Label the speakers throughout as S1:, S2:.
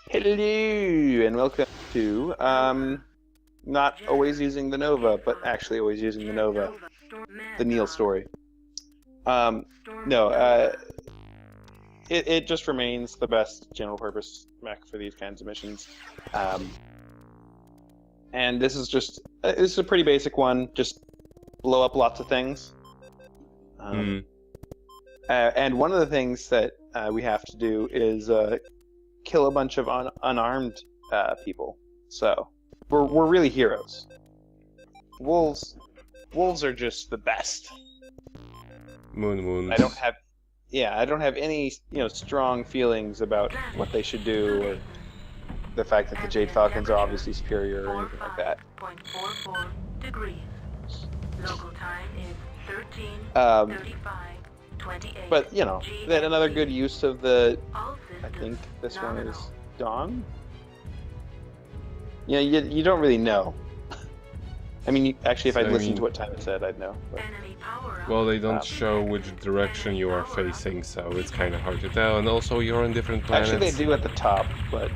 S1: Hello and welcome to not always using the Nova, but actually always using the Nova, the Neil story. No, it just remains the best general purpose mech for these kinds of missions. And this is a pretty basic one. Just blow up lots of things. And one of the things that we have to do is kill a bunch of unarmed people. So we're really heroes. Wolves are just the best.
S2: Moons.
S1: I don't have any strong feelings about what they should do, or the fact that the Jade Falcons are obviously superior or anything like that.
S3: 45.44 degrees. Local time is 13:35:28.
S1: But then another good use of the, I think this one is Dawn. You don't really know. I mean, actually, if I'd listened to what time it said, I'd know. But.
S2: Well, they don't show which direction you are facing, so it's kind of hard to tell. And also, you're on different planets.
S1: Actually, they do at the top, but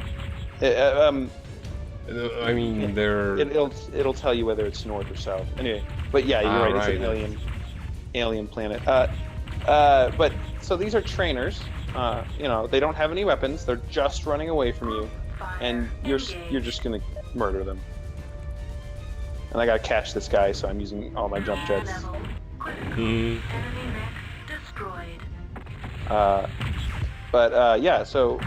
S2: I mean, they're.
S1: It'll tell you whether it's north or south. Anyway, but yeah, you're right. It's an alien planet. But so these are trainers. They don't have any weapons. They're just running away from you, and you're just gonna murder them. And I gotta catch this guy, so I'm using all my jump jets. Yeah, so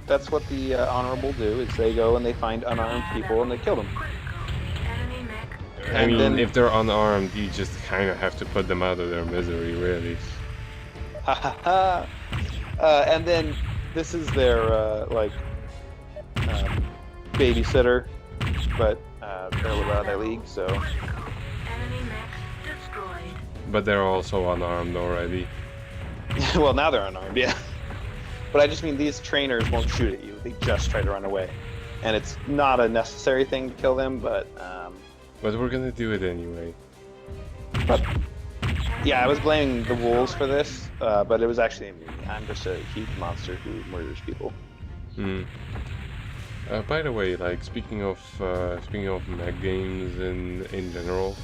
S1: that's what the honorable do, is they go and they find unarmed people and they kill them.
S2: I mean, if they're unarmed, you just kind of have to put them out of their misery, really.
S1: And then this is their babysitter, but they're a little out of their league, so.
S2: But they're also unarmed already.
S1: Well, now they're unarmed, yeah. But I just mean these trainers won't shoot at you; they just try to run away, and it's not a necessary thing to kill them, but.
S2: But we're gonna do it anyway.
S1: But yeah, I was blaming the wolves for this, but it was actually me. I'm just a huge monster who murders people.
S2: By the way, like speaking of mech games in general,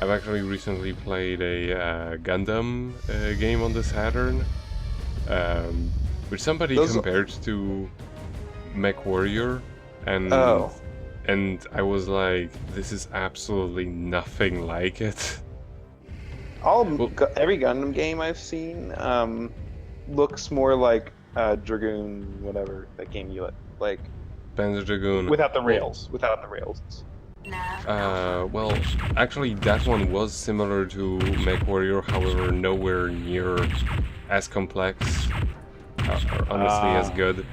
S2: I've actually recently played a Gundam game on the Saturn, which somebody compared to MechWarrior, and I was like, this is absolutely nothing like it.
S1: Every Gundam game I've seen looks more like Dragoon, whatever that game you like.
S2: Panzer Dragoon.
S1: Without the rails.
S2: Well, actually, that one was similar to MechWarrior, however, nowhere near as complex, or honestly as good.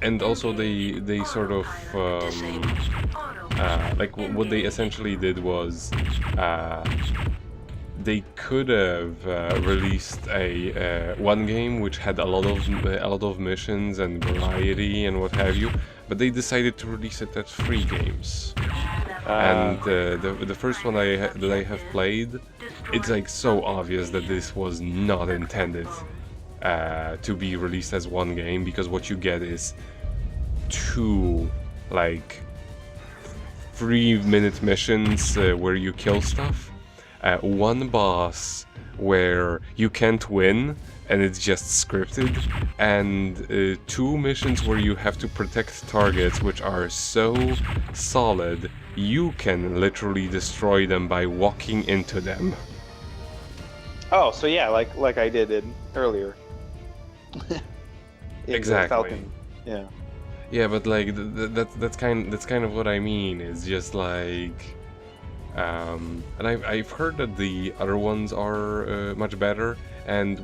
S2: And also, they sort of like what they essentially did was they could have released a one game which had a lot of missions and variety and what have you, but they decided to release it as 3 games. And the first one that I have played, it's like so obvious that this was not intended to be released as one game, because what you get is 2 like 3-minute missions where you kill stuff, 1 boss where you can't win and it's just scripted, and 2 missions where you have to protect targets which are so solid you can literally destroy them by walking into them.
S1: Oh, so yeah, like I did earlier.
S2: Exactly.
S1: Falcon. Yeah.
S2: Yeah, but like that's kind of what I mean. It's just like, and I've heard that the other ones are much better. And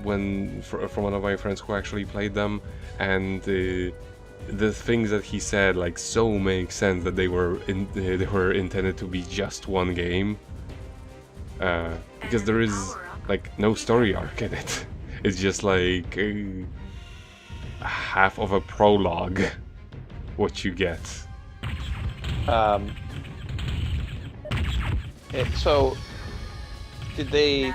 S2: from one of my friends who actually played them, and the things that he said like so make sense that they were intended to be just one game, because there is like no story arc in it. It's just like half of a prologue. What you get.
S1: So, did they?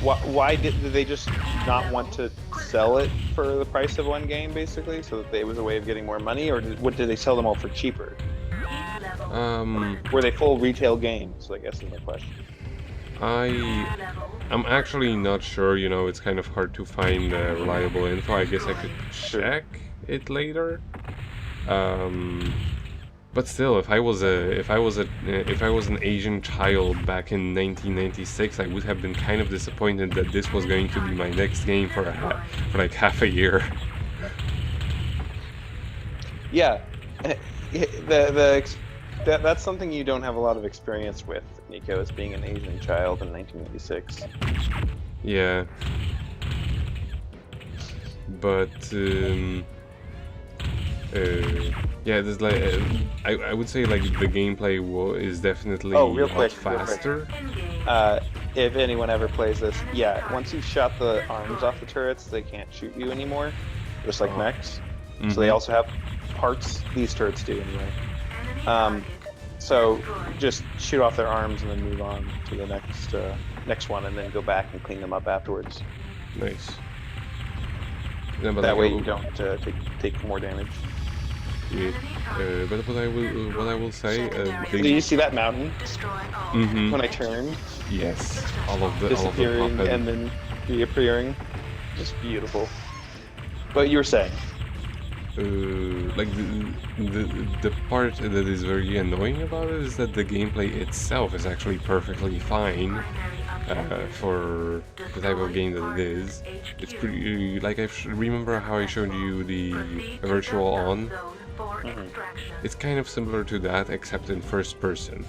S1: Why did they just not want to sell it for the price of one game, basically, so that it was a way of getting more money, or did they sell them all for cheaper? Were they full retail games? I guess is my question.
S2: I'm actually not sure. You know, it's kind of hard to find reliable info. I guess I could check it later. But still, if I was an Asian child back in 1996, I would have been kind of disappointed that this was going to be my next game for like half a year.
S1: Yeah, that's something you don't have a lot of experience with, Nico, is being an Asian child in 1996.
S2: Yeah. But yeah, there's like I would say like the gameplay is definitely
S1: real quick,
S2: faster.
S1: If anyone ever plays this, yeah, once you've shot the arms off the turrets, they can't shoot you anymore, just like mechs.
S2: Mm-hmm.
S1: So they also have parts. These turrets do anyway. So just shoot off their arms and then move on to the next one, and then go back and clean them up afterwards.
S2: Nice. Yeah, but
S1: that way you don't take more damage.
S2: Yeah. But what I will say,
S1: do you see that mountain?
S2: Mm-hmm.
S1: When I turned?
S2: Yes. All of the
S1: disappearing and then reappearing. Just beautiful. But you were saying?
S2: Like the part that is very annoying about it is that the gameplay itself is actually perfectly fine for the type of game that it is. It's pretty like remember how I showed you the virtual on.
S1: Mm-hmm.
S2: It's kind of similar to that, except in first person.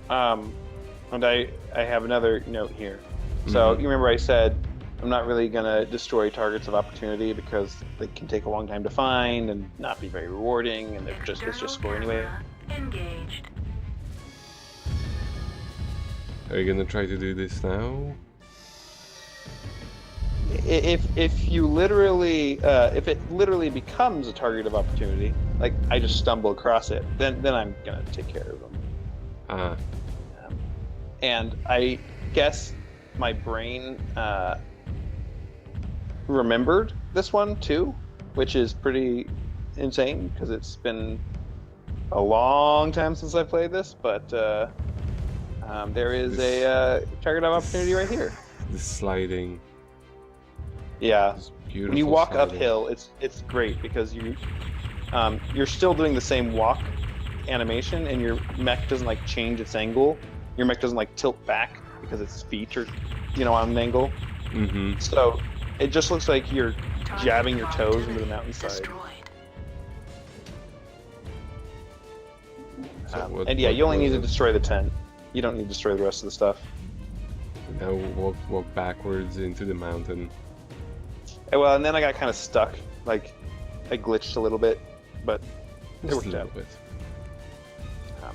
S1: And I have another note here. So you remember I said I'm not really gonna destroy targets of opportunity because they can take a long time to find and not be very rewarding, and it's just score anyway.
S3: Engaged.
S2: Are you gonna try to do this now?
S1: If you literally if it literally becomes a target of opportunity, like I just stumble across it, then I'm gonna take care of them. And I guess my brain remembered this one too, which is pretty insane because it's been a long time since I played this, but there is a target of opportunity right here.
S2: The sliding.
S1: Yeah. When you walk
S2: sliding.
S1: uphill, it's great because you're still doing the same walk animation, and your mech doesn't like change its angle. Your mech doesn't like tilt back because its feet are, on an angle.
S2: Mm-hmm.
S1: So it just looks like you're jabbing your toes into the mountainside. And yeah, you only need to destroy the tent. You don't need to destroy the rest of the stuff.
S2: Now walk backwards into the mountain.
S1: Well, and then I got kind of stuck. Like, I glitched a little bit, but it
S2: Just
S1: worked
S2: a little
S1: out.
S2: bit.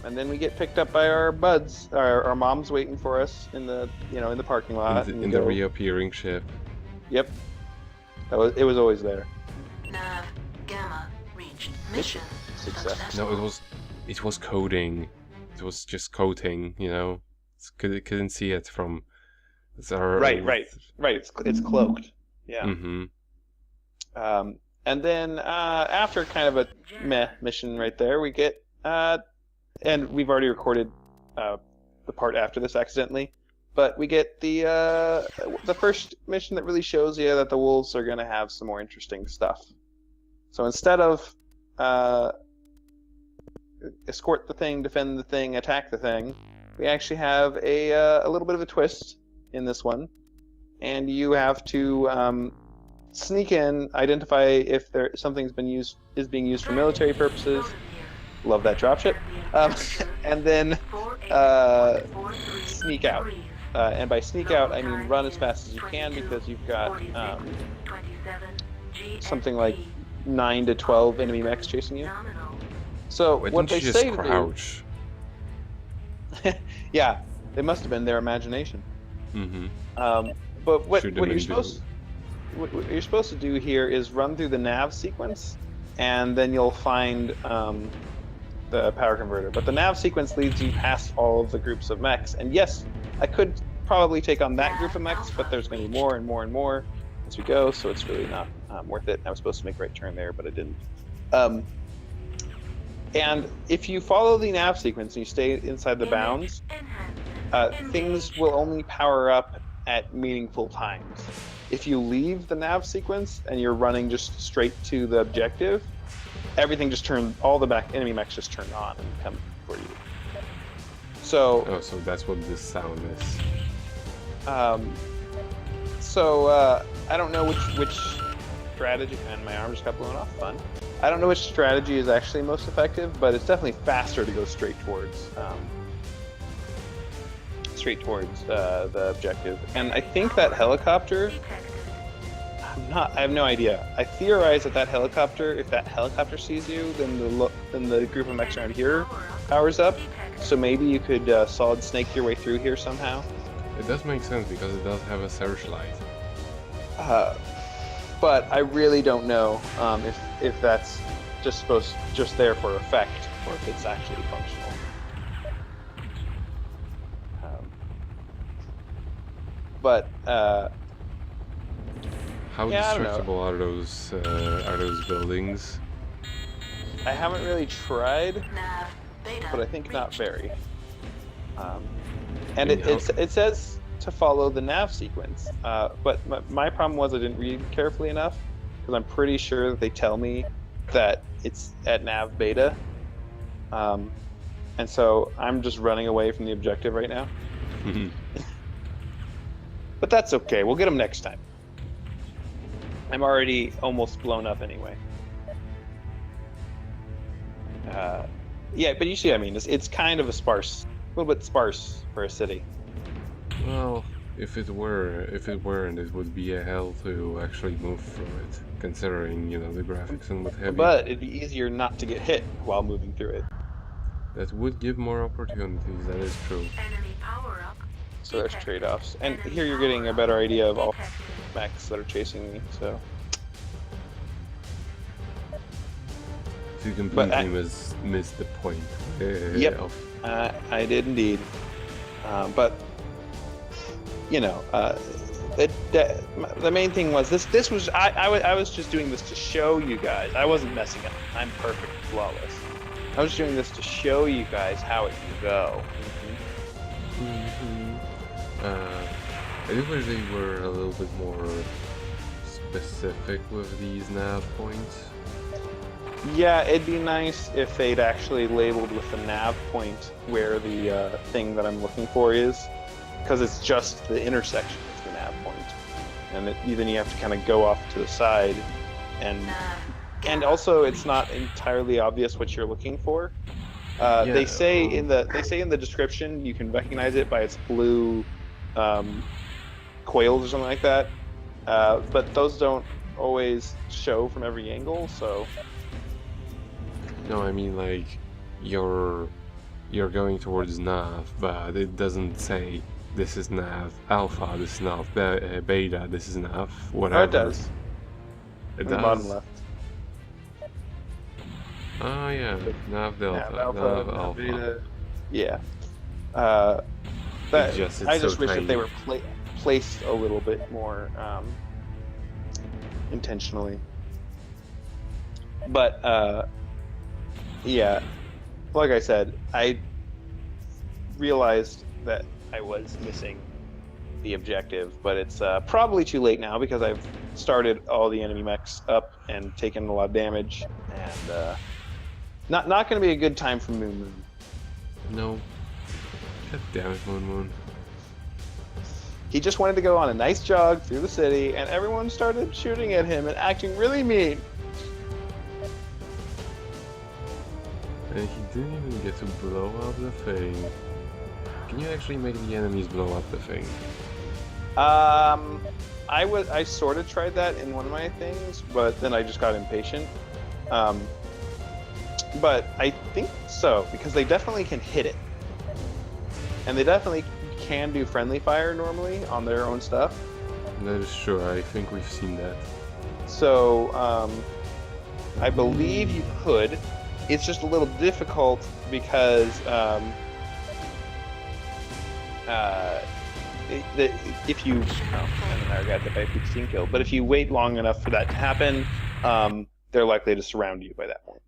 S1: And then we get picked up by our buds. Our mom's waiting for us in the in the parking lot.
S2: In the reappearing ship.
S1: Yep. It was always there.
S3: Nav Gamma reached mission
S1: Success.
S2: No, it was coding. It was just coating, couldn't see it from.
S1: Right. It's cloaked. Yeah.
S2: Mm-hmm.
S1: And then after kind of a meh mission right there, we get and we've already recorded the part after this accidentally, but we get the first mission that really shows you that the wolves are going to have some more interesting stuff. So instead of escort the thing, defend the thing, attack the thing, we actually have a little bit of a twist in this one, and you have to sneak in, identify if something's is being used for military purposes. Love that dropship. And then sneak out. And by sneak out, I mean run as fast as you can, because you've got something like 9 to 12 enemy mechs chasing you. So
S2: Why
S1: what
S2: didn't
S1: they
S2: you
S1: say
S2: just
S1: to
S2: crouch?
S1: do, yeah, it must have been their imagination.
S2: Mm-hmm.
S1: But what
S2: Shoot them
S1: you're
S2: invisible.
S1: what you're supposed to do here is run through the nav sequence, and then you'll find the power converter. But the nav sequence leads you past all of the groups of mechs. And yes, I could probably take on that group of mechs, but there's going to be more and more and more as we go, so it's really not worth it. I was supposed to make a right turn there, but I didn't. And if you follow the nav sequence and you stay inside the bounds, things will only power up at meaningful times. If you leave the nav sequence and you're running just straight to the objective, everything just turns, all the enemy mechs just turn on and come for you. So.
S2: Oh, so that's what this sound is.
S1: I don't know which strategy, and my arm just got blown off. Fun. I don't know which strategy is actually most effective, but it's definitely faster to go straight towards the objective. And I think that helicopter. I have no idea. I theorize that helicopter, if that helicopter sees you, then the group of mechs around here powers up. So maybe you could solid snake your way through here somehow.
S2: It does make sense because it does have a searchlight.
S1: But I really don't know if that's just there for effect or if it's actually functional.
S2: How destructible are those buildings?
S1: I haven't really tried, but I think not very. And it says to follow the nav sequence, but my problem was I didn't read carefully enough, because I'm pretty sure that they tell me that it's at nav beta, and so I'm just running away from the objective right now. But that's okay, we'll get them next time. I'm already almost blown up anyway. Yeah, but you see what I mean, it's kind of a little bit sparse for a city.
S2: Well, if it weren't, it would be a hell to actually move through it, considering, the graphics and what have you.
S1: But it'd be easier not to get hit while moving through it.
S2: That would give more opportunities, that is true.
S1: So there's trade-offs. And here you're getting a better idea of all mechs that are chasing me, so...
S2: So you completely missed the point.
S1: Yep, I did indeed. But the main thing was this was I was just doing this to show you guys. I wasn't messing up. I'm perfect, flawless. I was doing this to show you guys how it can go.
S2: I do wish they were a little bit more specific with these nav points.
S1: Yeah, it'd be nice if they'd actually labeled with the nav point where the thing that I'm looking for is, because it's just the intersection of the nav point, and then you have to kind of go off to the side, and also it's not entirely obvious what you're looking for. They say in the description you can recognize it by its blue coils or something like that, but those don't always show from every angle, so.
S2: No, I mean like you're going towards nav, but it doesn't say this is nav alpha, this is nav beta, this is nav whatever.
S1: Oh, it does.
S2: It
S1: does.
S2: does.
S1: Bottom left.
S2: Oh yeah, nav delta,
S1: nav
S2: alpha.
S1: Beta. Yeah. I just wish that they were placed a little bit more intentionally. But yeah, like I said, I realized that I was missing the objective, but it's probably too late now because I've started all the enemy mechs up and taken a lot of damage, and not going to be a good time for Moon.
S2: No. God damn it, Moon.
S1: He just wanted to go on a nice jog through the city, and everyone started shooting at him and acting really mean.
S2: And he didn't even get to blow up the thing. Can you actually make the enemies blow up the thing?
S1: I sort of tried that in one of my things, but then I just got impatient. But I think so, because they definitely can hit it. And they definitely can do friendly fire normally on their own stuff.
S2: That is true, I think we've seen that.
S1: So, I believe you could. It's just a little difficult because if you, I got hit by a 15 kill, but if you wait long enough for that to happen, they're likely to surround you by that point.